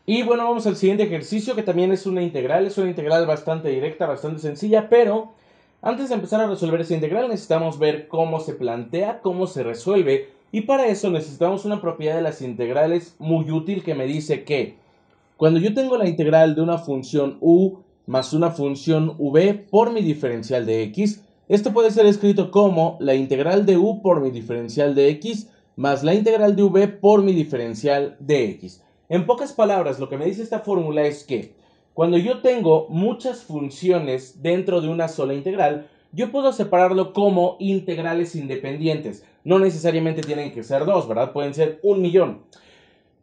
Y bueno, vamos al siguiente ejercicio que también es una integral bastante directa, bastante sencilla, pero antes de empezar a resolver esa integral necesitamos ver cómo se plantea, cómo se resuelve, y para eso necesitamos una propiedad de las integrales muy útil que me dice que cuando yo tengo la integral de una función u más una función v por mi diferencial de x, esto puede ser escrito como la integral de u por mi diferencial de x más la integral de v por mi diferencial de x. En pocas palabras, lo que me dice esta fórmula es que cuando yo tengo muchas funciones dentro de una sola integral, yo puedo separarlo como integrales independientes. No necesariamente tienen que ser dos, ¿verdad? Pueden ser 1.000.000.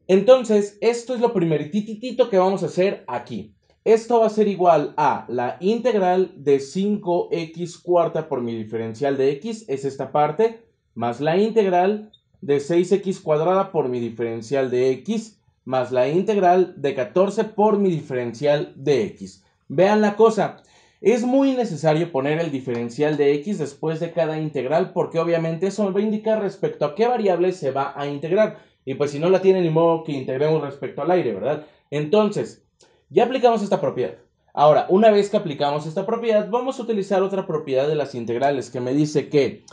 Entonces, esto es lo primerititito que vamos a hacer aquí. Esto va a ser igual a la integral de 5x cuarta por mi diferencial de x, es esta parte, más la integral de 6x cuadrada por mi diferencial de x, más la integral de 14 por mi diferencial de x. Vean la cosa, es muy necesario poner el diferencial de x después de cada integral porque obviamente eso va a indicar respecto a qué variable se va a integrar. Y pues si no la tiene, ni modo que integremos respecto al aire, ¿verdad? Entonces, ya aplicamos esta propiedad. Ahora, una vez que aplicamos esta propiedad, vamos a utilizar otra propiedad de las integrales que me dice que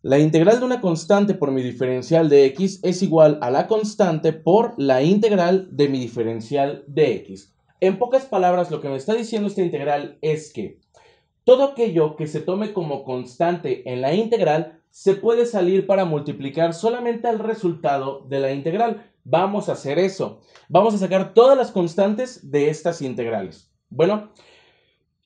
la integral de una constante por mi diferencial de x es igual a la constante por la integral de mi diferencial de x. En pocas palabras, lo que me está diciendo esta integral es que todo aquello que se tome como constante en la integral se puede salir para multiplicar solamente al resultado de la integral. Vamos a hacer eso. Vamos a sacar todas las constantes de estas integrales. Bueno,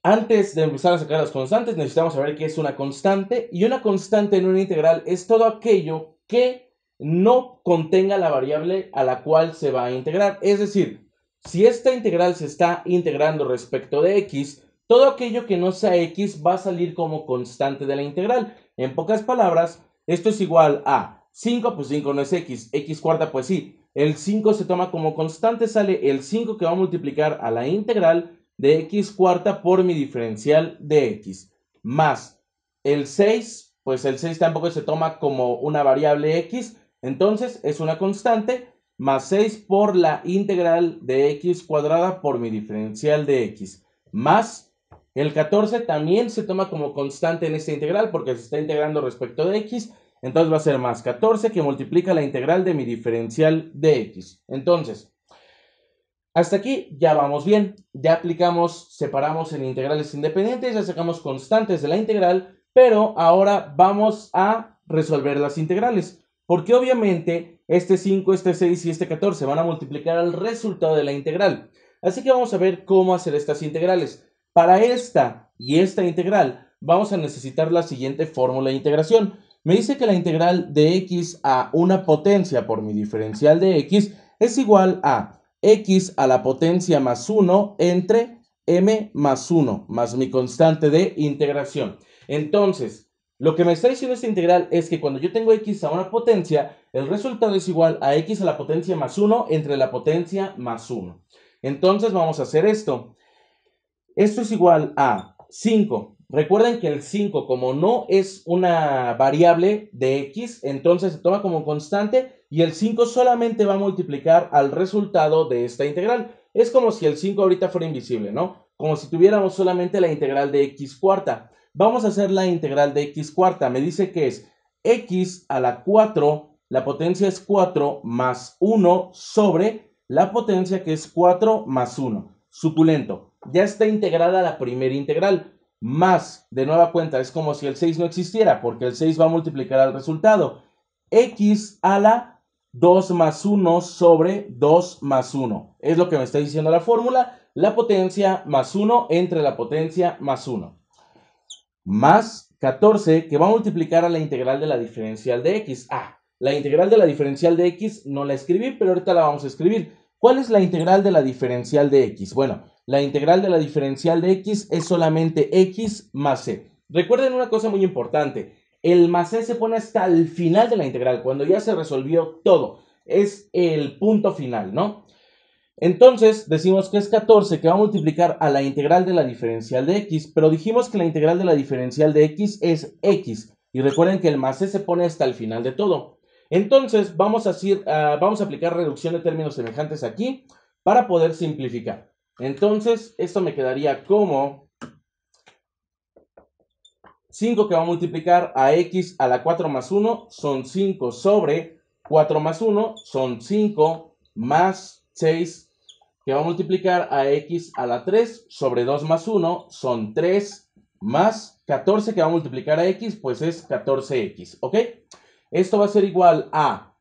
antes de empezar a sacar las constantes necesitamos saber qué es una constante. Y una constante en una integral es todo aquello que no contenga la variable a la cual se va a integrar. Es decir, si esta integral se está integrando respecto de x, todo aquello que no sea x va a salir como constante de la integral. En pocas palabras, esto es igual a 5, pues 5 no es x cuarta pues sí. El 5 se toma como constante, sale el 5 que va a multiplicar a la integral de x cuarta por mi diferencial de x. Más el 6, pues el 6 tampoco se toma como una variable x, entonces es una constante, más 6 por la integral de x cuadrada por mi diferencial de x, más el 14 también se toma como constante en esta integral porque se está integrando respecto de x, entonces va a ser más 14 que multiplica la integral de mi diferencial de x. Entonces, hasta aquí ya vamos bien, ya aplicamos, separamos en integrales independientes, ya sacamos constantes de la integral, pero ahora vamos a resolver las integrales, porque obviamente este 5, este 6 y este 14 van a multiplicar el resultado de la integral. Así que vamos a ver cómo hacer estas integrales. Para esta y esta integral vamos a necesitar la siguiente fórmula de integración. Me dice que la integral de x a una potencia por mi diferencial de x es igual a x a la potencia más 1 entre m más 1 más mi constante de integración. Entonces, lo que me está diciendo esta integral es que cuando yo tengo x a una potencia, el resultado es igual a x a la potencia más 1 entre la potencia más 1. Entonces vamos a hacer esto. Esto es igual a 5. Recuerden que el 5, como no es una variable de x, entonces se toma como constante y el 5 solamente va a multiplicar al resultado de esta integral. Es como si el 5 ahorita fuera invisible, ¿no? Como si tuviéramos solamente la integral de x cuarta. Vamos a hacer la integral de x cuarta. Me dice que es x a la 4, la potencia es 4 más 1 sobre la potencia que es 4 más 1. Suculento. Ya está integrada la primera integral, más, de nueva cuenta, es como si el 6 no existiera, porque el 6 va a multiplicar al resultado. X a la 2 más 1 sobre 2 más 1. Es lo que me está diciendo la fórmula, la potencia más 1 entre la potencia más 1. Más 14, que va a multiplicar a la integral de la diferencial de x. La integral de la diferencial de x no la escribí, pero ahorita la vamos a escribir. ¿Cuál es la integral de la diferencial de x? Bueno, la integral de la diferencial de x es solamente x más c. Recuerden una cosa muy importante. El más c se pone hasta el final de la integral, cuando ya se resolvió todo. Es el punto final, ¿no? Entonces decimos que es 14 que va a multiplicar a la integral de la diferencial de x, pero dijimos que la integral de la diferencial de x es x. Y recuerden que el más c se pone hasta el final de todo. Entonces vamos a aplicar reducción de términos semejantes aquí. para poder simplificar. Entonces, esto me quedaría como 5 que va a multiplicar a x a la 4 más 1 son 5 sobre 4 más 1 son 5 más 6 que va a multiplicar a x a la 3 sobre 2 más 1 son 3 más 14 que va a multiplicar a x, pues es 14x, ¿ok? Esto va a ser igual a,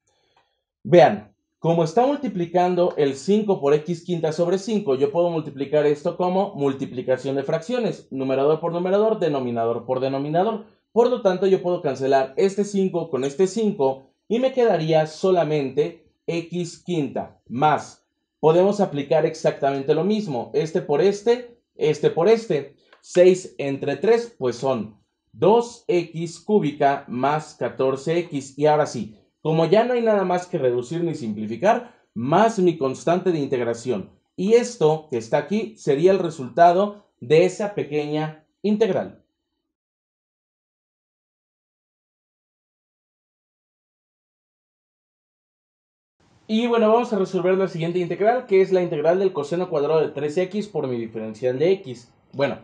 vean, como está multiplicando el 5 por x quinta sobre 5, yo puedo multiplicar esto como multiplicación de fracciones, numerador por numerador, denominador por denominador. Por lo tanto, yo puedo cancelar este 5 con este 5 y me quedaría solamente x quinta más. Podemos aplicar exactamente lo mismo, este por este. 6 entre 3, pues son 2x cúbica más 14x. Y ahora sí, como ya no hay nada más que reducir ni simplificar, más mi constante de integración. Y esto que está aquí sería el resultado de esa pequeña integral. Y bueno, vamos a resolver la siguiente integral, que es la integral del coseno cuadrado de 3x por mi diferencial de x. Bueno,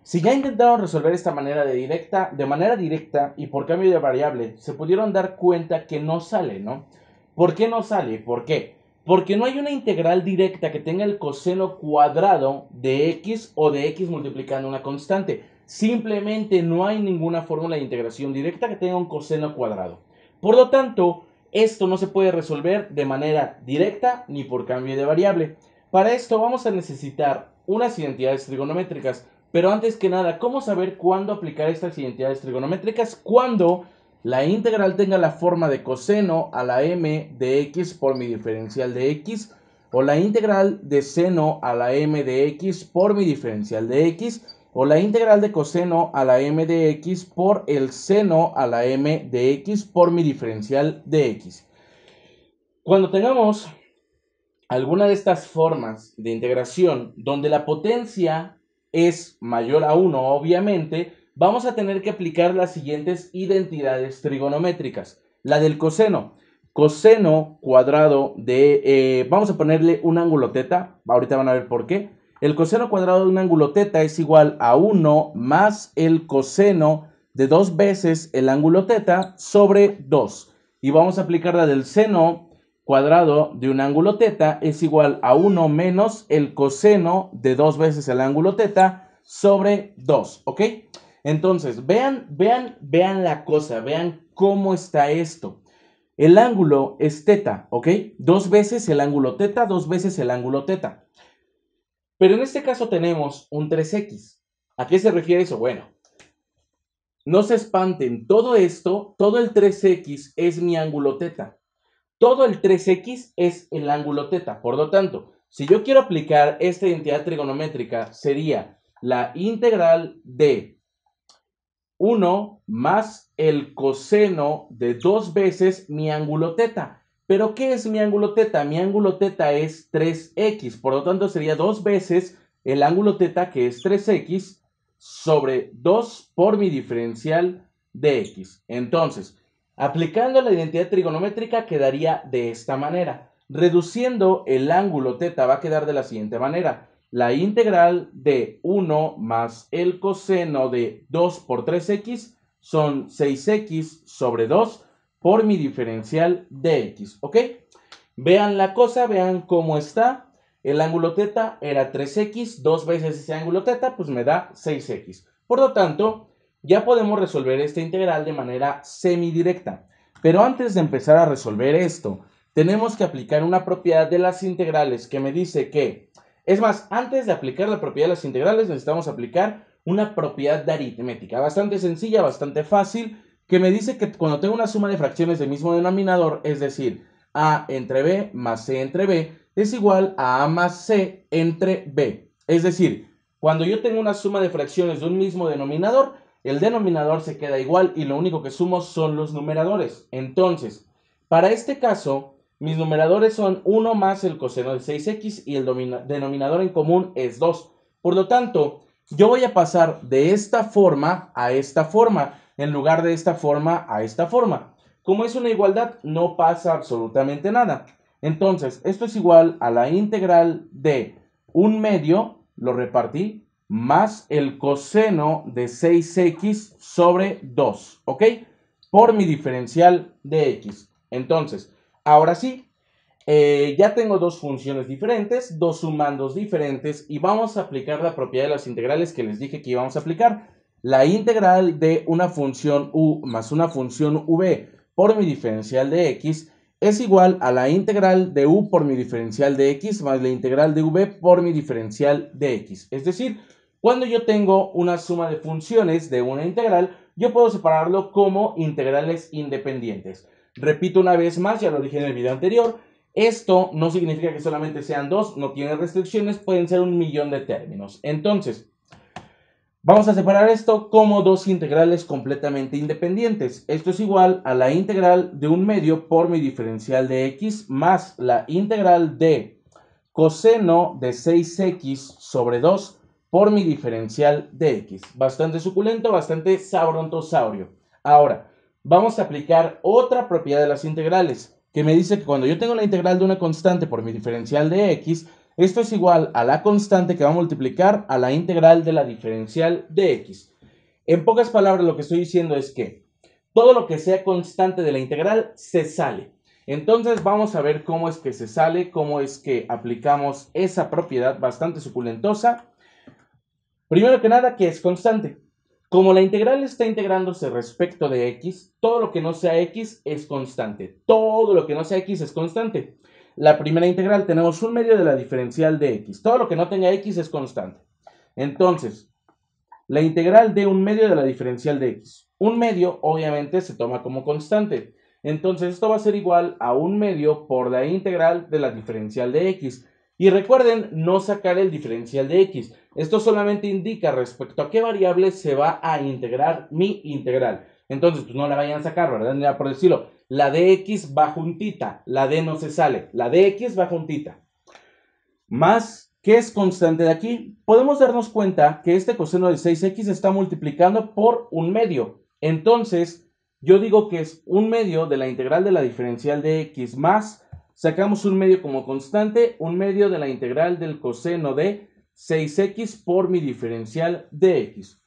si ya intentaron resolver esta manera de manera directa y por cambio de variable, se pudieron dar cuenta que no sale, ¿no? ¿Por qué no sale? ¿Por qué? Porque no hay una integral directa que tenga el coseno cuadrado de x o de x multiplicando una constante. Simplemente no hay ninguna fórmula de integración directa que tenga un coseno cuadrado. Por lo tanto, esto no se puede resolver de manera directa ni por cambio de variable. Para esto vamos a necesitar unas identidades trigonométricas. Pero antes que nada, ¿cómo saber cuándo aplicar estas identidades trigonométricas? Cuando la integral tenga la forma de coseno a la m de x por mi diferencial de x, o la integral de seno a la m de x por mi diferencial de x, o la integral de coseno a la m de x por el seno a la m de x por mi diferencial de x. Cuando tengamos alguna de estas formas de integración donde la potencia es mayor a 1, obviamente, vamos a tener que aplicar las siguientes identidades trigonométricas. La del coseno. Coseno cuadrado de... vamos a ponerle un ángulo teta. Ahorita van a ver por qué. El coseno cuadrado de un ángulo teta es igual a 1 más el coseno de 2 veces el ángulo teta sobre 2. Y vamos a aplicar la del seno cuadrado de un ángulo teta es igual a 1 menos el coseno de 2 veces el ángulo teta sobre 2, ¿ok? Entonces, vean la cosa, vean cómo está esto. El ángulo es teta, ¿ok? 2 veces el ángulo teta, 2 veces el ángulo teta. Pero en este caso tenemos un 3x. ¿A qué se refiere eso? Bueno, no se espanten, todo esto, todo el 3x es mi ángulo teta. Todo el 3x es el ángulo teta. Por lo tanto, si yo quiero aplicar esta identidad trigonométrica, sería la integral de 1 más el coseno de 2 veces mi ángulo teta. ¿Pero qué es mi ángulo teta? Mi ángulo teta es 3x. Por lo tanto, sería 2 veces el ángulo teta, que es 3x, sobre 2 por mi diferencial de x. Entonces, aplicando la identidad trigonométrica quedaría de esta manera. Reduciendo el ángulo teta va a quedar de la siguiente manera. La integral de 1 más el coseno de 2 por 3x son 6x sobre 2 por mi diferencial de x, ¿ok? Vean la cosa, vean cómo está. El ángulo teta era 3x, 2 veces ese ángulo teta, pues me da 6x. Por lo tanto, ya podemos resolver esta integral de manera semidirecta. Pero antes de empezar a resolver esto, tenemos que aplicar una propiedad de las integrales que me dice que, es más, antes de aplicar la propiedad de las integrales, necesitamos aplicar una propiedad de aritmética, bastante sencilla, bastante fácil, que me dice que cuando tengo una suma de fracciones del mismo denominador, es decir, a entre b más c entre b, es igual a más c entre b. Es decir, cuando yo tengo una suma de fracciones de un mismo denominador, el denominador se queda igual y lo único que sumo son los numeradores. Entonces, para este caso, mis numeradores son 1 más el coseno de 6x y el denominador en común es 2. Por lo tanto, yo voy a pasar de esta forma a esta forma, en lugar de esta forma a esta forma. Como es una igualdad, no pasa absolutamente nada. Entonces, esto es igual a la integral de 1/2, lo repartí, más el coseno de 6x sobre 2, ¿ok? Por mi diferencial de x. Entonces, ahora sí, ya tengo dos funciones diferentes, dos sumandos diferentes y vamos a aplicar la propiedad de las integrales que les dije que íbamos a aplicar. La integral de una función u más una función v por mi diferencial de x es igual a la integral de u por mi diferencial de x más la integral de v por mi diferencial de x. Es decir, cuando yo tengo una suma de funciones de una integral, yo puedo separarlo como integrales independientes. Repito una vez más, ya lo dije en el video anterior, esto no significa que solamente sean dos, no tiene restricciones, pueden ser 1.000.000 de términos. Entonces, vamos a separar esto como dos integrales completamente independientes. Esto es igual a la integral de 1/2 por mi diferencial de x más la integral de coseno de 6x sobre 2 por mi diferencial de x. Bastante suculento, bastante sabrontosaurio. Ahora, vamos a aplicar otra propiedad de las integrales, que me dice que cuando yo tengo la integral de una constante por mi diferencial de x, esto es igual a la constante que va a multiplicar a la integral de la diferencial de x. En pocas palabras, lo que estoy diciendo es que todo lo que sea constante de la integral se sale. Entonces vamos a ver cómo es que se sale, cómo es que aplicamos esa propiedad bastante suculentosa. Primero que nada, ¿qué es constante? Como la integral está integrándose respecto de x, todo lo que no sea x es constante. Todo lo que no sea x es constante. La primera integral tenemos 1/2 de la diferencial de x. Todo lo que no tenga x es constante. Entonces, la integral de 1/2 de la diferencial de x. 1/2 obviamente se toma como constante. Entonces esto va a ser igual a 1/2 por la integral de la diferencial de x. Y recuerden no sacar el diferencial de x. Esto solamente indica respecto a qué variable se va a integrar mi integral. Entonces, pues no la vayan a sacar, ¿verdad? Ya por decirlo, la de x va juntita, la d no se sale, la de x va juntita. Más, ¿qué es constante de aquí? Podemos darnos cuenta que este coseno de 6x está multiplicando por 1/2. Entonces, yo digo que es 1/2 de la integral de la diferencial de x más, sacamos 1/2 como constante, 1/2 de la integral del coseno de 6x por mi diferencial de x.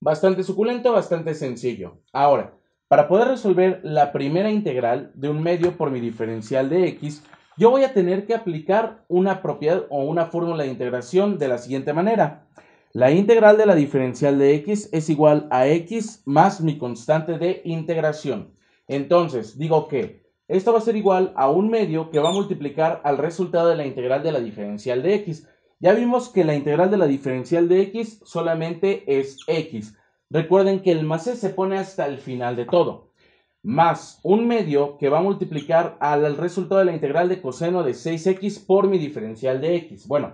Bastante suculento, bastante sencillo. Ahora, para poder resolver la primera integral de 1/2 por mi diferencial de x, yo voy a tener que aplicar una propiedad o una fórmula de integración de la siguiente manera. La integral de la diferencial de x es igual a x más mi constante de integración. Entonces, digo que esto va a ser igual a 1/2 que va a multiplicar al resultado de la integral de la diferencial de x. Ya vimos que la integral de la diferencial de x solamente es x. Recuerden que el más c se pone hasta el final de todo. Más 1/2 que va a multiplicar al resultado de la integral de coseno de 6x por mi diferencial de x. Bueno,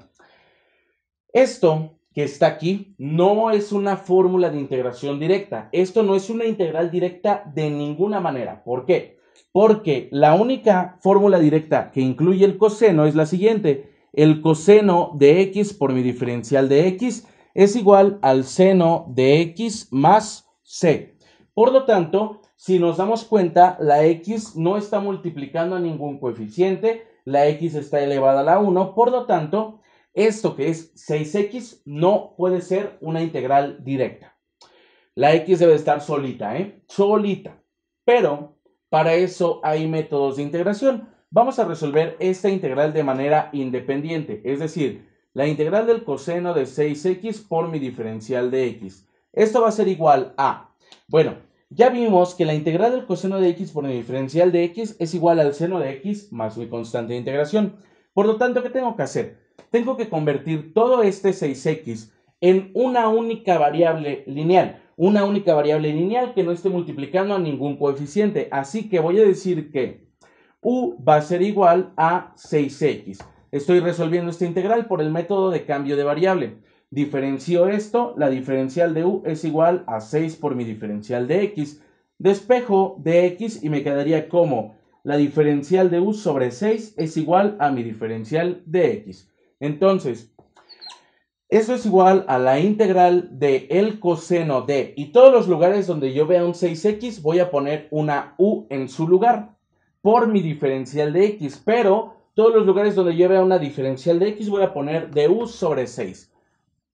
esto que está aquí no es una fórmula de integración directa. Esto no es una integral directa de ninguna manera. ¿Por qué? Porque la única fórmula directa que incluye el coseno es la siguiente. El coseno de x por mi diferencial de x es igual al seno de x más c. Por lo tanto, si nos damos cuenta, la x no está multiplicando a ningún coeficiente, la x está elevada a la 1, por lo tanto, esto que es 6x no puede ser una integral directa. La x debe estar solita, solita. Pero para eso hay métodos de integración. Vamos a resolver esta integral de manera independiente, es decir, la integral del coseno de 6x por mi diferencial de x. Esto va a ser igual a, bueno, ya vimos que la integral del coseno de x por mi diferencial de x es igual al seno de x más mi constante de integración. Por lo tanto, ¿qué tengo que hacer? Tengo que convertir todo este 6x en una única variable lineal. Una única variable lineal que no esté multiplicando a ningún coeficiente. Así que voy a decir que u va a ser igual a 6x. Estoy resolviendo esta integral por el método de cambio de variable. Diferencio esto, la diferencial de u es igual a 6 por mi diferencial de x. Despejo de x y me quedaría como la diferencial de u sobre 6 es igual a mi diferencial de x. Entonces, eso es igual a la integral de el coseno de, y todos los lugares donde yo vea un 6x voy a poner una u en su lugar por mi diferencial de x, pero todos los lugares donde yo vea una diferencial de x voy a poner du sobre 6.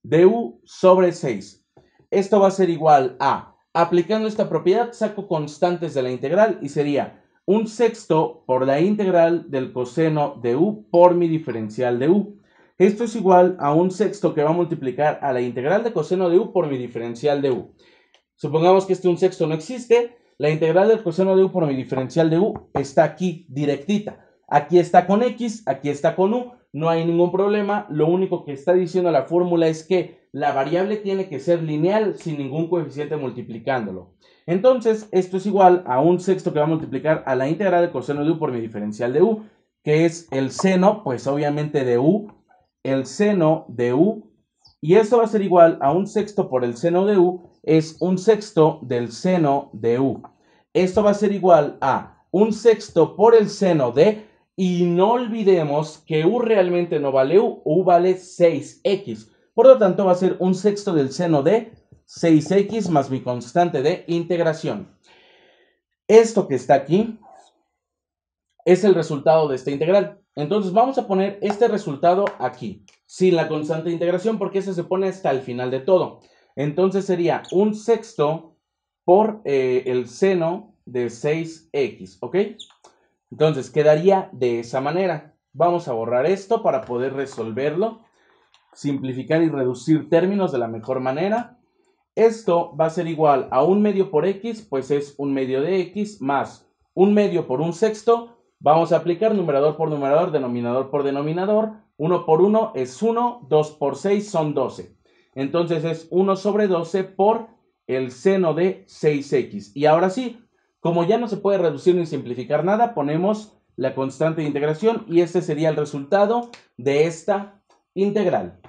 du sobre 6. Esto va a ser igual a, aplicando esta propiedad, saco constantes de la integral y sería 1/6 por la integral del coseno de u por mi diferencial de u. Esto es igual a 1/6 que va a multiplicar a la integral de coseno de u por mi diferencial de u. Supongamos que este 1/6 no existe. La integral del coseno de u por mi diferencial de u está aquí, directita. Aquí está con x, aquí está con u. No hay ningún problema. Lo único que está diciendo la fórmula es que la variable tiene que ser lineal sin ningún coeficiente multiplicándolo. Entonces, esto es igual a 1/6 que va a multiplicar a la integral del coseno de u por mi diferencial de u, que es el seno, pues obviamente de u, el seno de u. Y esto va a ser igual a 1/6 por el seno de u, es 1/6 del seno de u. Esto va a ser igual a 1/6 por el seno de, y no olvidemos que u realmente no vale u vale 6x. Por lo tanto va a ser 1/6 del seno de 6x más mi constante de integración. Esto que está aquí es el resultado de esta integral. Entonces vamos a poner este resultado aquí, sin la constante de integración, porque ese se pone hasta el final de todo. Entonces sería 1/6 por el seno de 6x, ¿ok? Entonces quedaría de esa manera. Vamos a borrar esto para poder resolverlo, simplificar y reducir términos de la mejor manera. Esto va a ser igual a 1/2 por x, pues es 1/2 de x, más 1/2 por 1/6. Vamos a aplicar numerador por numerador, denominador por denominador. 1 por 1 es 1, 2 por 6 son 12. Entonces es 1 sobre 12 por el seno de 6x. Y ahora sí, como ya no se puede reducir ni simplificar nada, ponemos la constante de integración y este sería el resultado de esta integral.